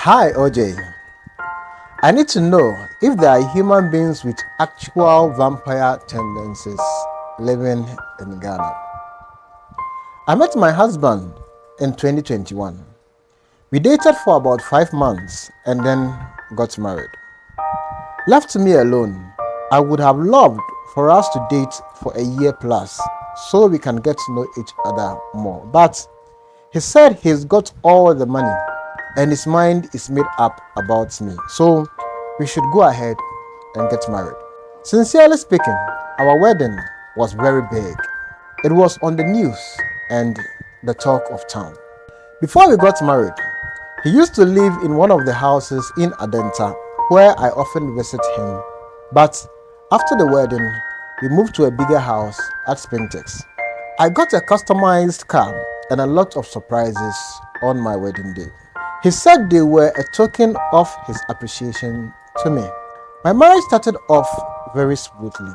Hi OJ, I need to know if there are human beings with actual vampire tendencies living in Ghana. I met my husband in 2021. We dated for about 5 months and then got married. Left to me alone, I would have loved for us to date for a year plus so we can get to know each other more. But he said he's got all the money and his mind is made up about me. So we should go ahead and get married. Sincerely speaking, our wedding was very big. It was on the news and the talk of town. Before we got married, he used to live in one of the houses in Adenta where I often visit him. But after the wedding, we moved to a bigger house at Spintex. I got a customized car and a lot of surprises on my wedding day. He said they were a token of his appreciation to me. My marriage started off very smoothly.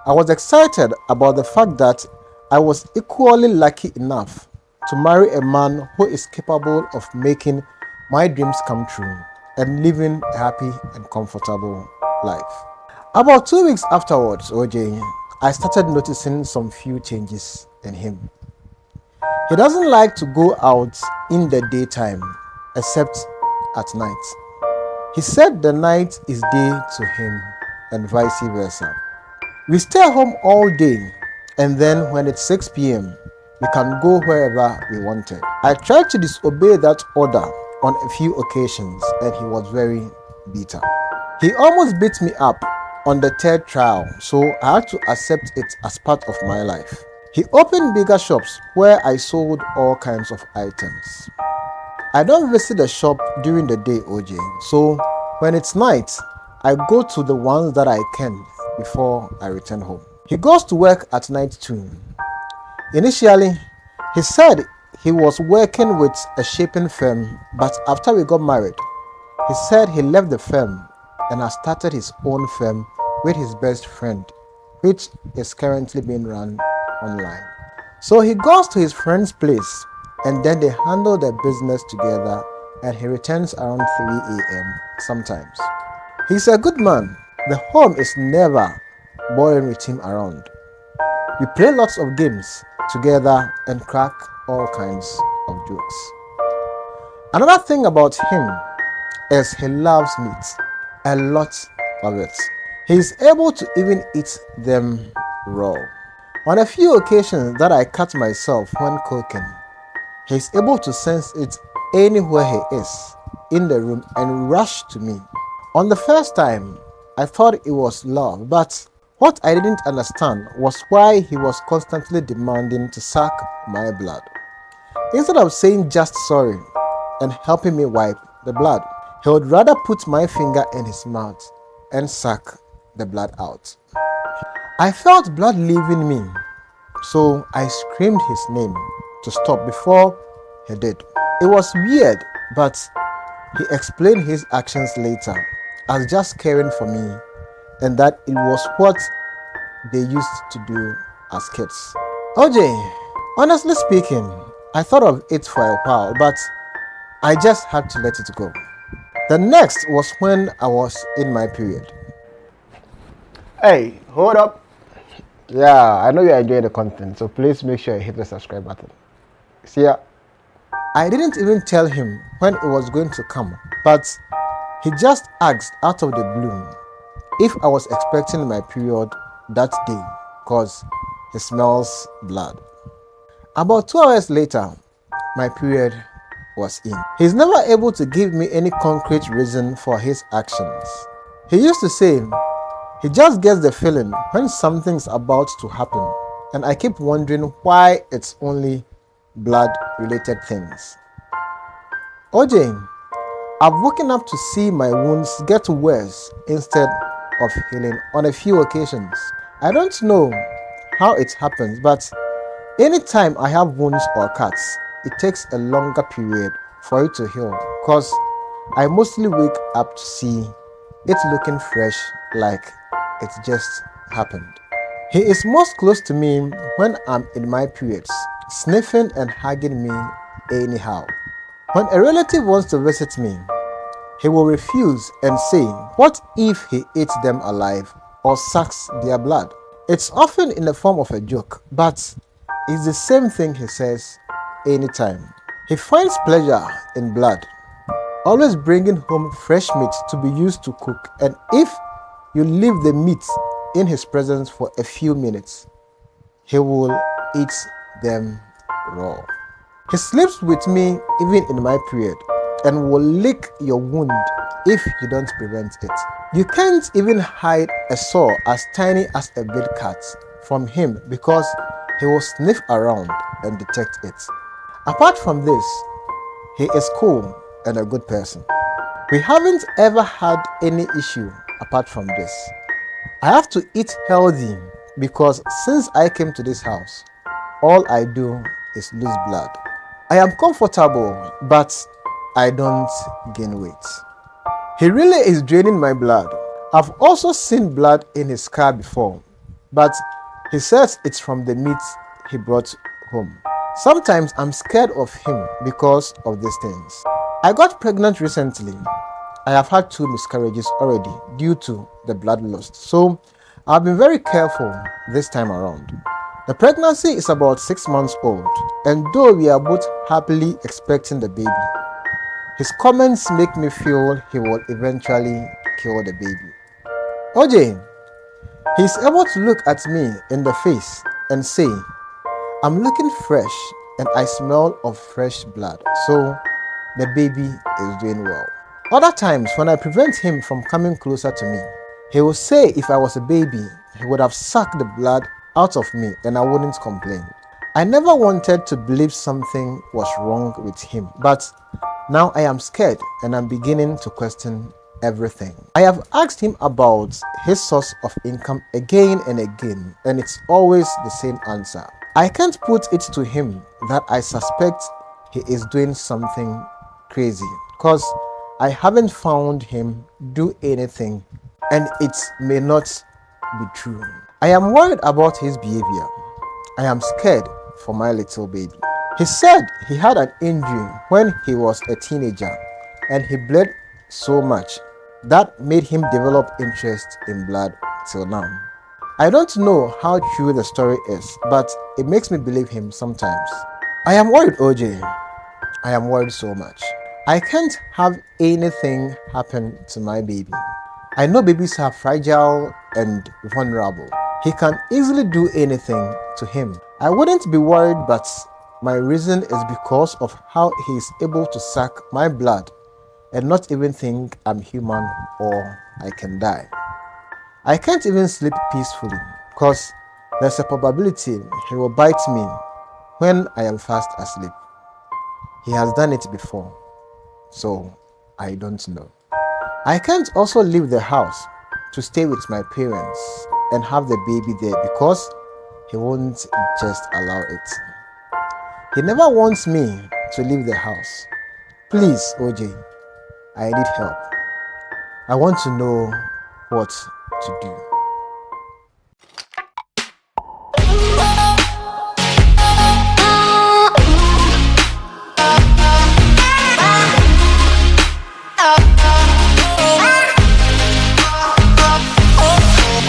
I was excited about the fact that I was equally lucky enough to marry a man who is capable of making my dreams come true and living a happy and comfortable life. About 2 weeks afterwards, OJ, I started noticing some few changes in him. He doesn't like to go out in the daytime except at night. He said the night is day to him and vice versa. We stay home all day and then when it's 6 p.m., we can go wherever we wanted. I tried to disobey that order on a few occasions and he was very bitter. He almost beat me up on the third trial, so I had to accept it as part of my life. He opened bigger shops where I sold all kinds of items. I don't visit the shop during the day, OJ, so when it's night, I go to the ones that I can before I return home. He goes to work at night too. Initially, he said he was working with a shipping firm, but after we got married, he said he left the firm and has started his own firm with his best friend, which is currently being run online. So he goes to his friend's place and then they handle their business together and he returns around 3 a.m. sometimes. He's a good man. The home is never boring with him around. We play lots of games together and crack all kinds of jokes. Another thing about him is he loves meat, a lot of it. He is able to even eat them raw. On a few occasions that I cut myself when cooking, he is able to sense it anywhere he is in the room and rush to me. On the first time, I thought it was love, but what I didn't understand was why he was constantly demanding to suck my blood. Instead of saying just sorry and helping me wipe the blood, he would rather put my finger in his mouth and suck the blood out. I felt blood leaving me, so I screamed his name to stop before he did. It was weird, but he explained his actions later as just caring for me and that it was what they used to do as kids. OJ, honestly speaking, I thought of it for a while, but I just had to let it go. The next was when I was in my period. Hey, hold up. Yeah, I know you enjoy the content, so please make sure you hit the subscribe button. See ya. I didn't even tell him when it was going to come, but he just asked out of the blue if I was expecting my period that day because he smells blood. About 2 hours later, my period was in. He's never able to give me any concrete reason for his actions. He used to say he just gets the feeling when something's about to happen, and I keep wondering why it's only blood-related things. OJ, I've woken up to see my wounds get worse instead of healing on a few occasions. I don't know how it happens, but anytime I have wounds or cuts, it takes a longer period for it to heal because I mostly wake up to see it looking fresh like it just happened. He is most close to me when I'm in my periods, sniffing and hugging me anyhow. When a relative wants to visit me, he will refuse and say, what if he eats them alive or sucks their blood? It's often in the form of a joke, but it's the same thing he says anytime. He finds pleasure in blood, always bringing home fresh meat to be used to cook, and if you leave the meat in his presence for a few minutes, he will eat them raw. He sleeps with me even in my period and will lick your wound if you don't prevent it. You can't even hide a sore as tiny as a big cat from him because he will sniff around and detect it. Apart from this, he is cool and a good person. We haven't ever had any issue apart from this. I have to eat healthy because since I came to this house, all I do is lose blood. I am comfortable, but I don't gain weight. He really is draining my blood. I've also seen blood in his car before, but he says it's from the meat he brought home. Sometimes I'm scared of him because of these things. I got pregnant recently. I have had 2 miscarriages already due to the blood lost, so I've been very careful this time around. The pregnancy is about 6 months old, and though we are both happily expecting the baby, his comments make me feel he will eventually kill the baby. OJ, he's able to look at me in the face and say, I'm looking fresh and I smell of fresh blood, so the baby is doing well. Other times when I prevent him from coming closer to me, he will say if I was a baby, he would have sucked the blood out of me and I wouldn't complain. I never wanted to believe something was wrong with him, but now I am scared and I'm beginning to question everything. I have asked him about his source of income again and again, and it's always the same answer. I can't put it to him that I suspect he is doing something crazy because I haven't found him do anything and it may not be true. I am worried about his behavior. I am scared for my little baby. He said he had an injury when he was a teenager and he bled so much that made him develop interest in blood till now. I don't know how true the story is, but it makes me believe him sometimes. I am worried, OJ. I am worried so much. I can't have anything happen to my baby. I know babies are fragile and vulnerable. He can easily do anything to him. I wouldn't be worried, but my reason is because of how he is able to suck my blood and not even think I'm human or I can die. I can't even sleep peacefully because there's a probability he will bite me when I am fast asleep. He has done it before, so I don't know. I can't also leave the house to stay with my parents and have the baby there because he won't just allow it. He never wants me to leave the house. Please, OJ, I need help. I want to know what to do.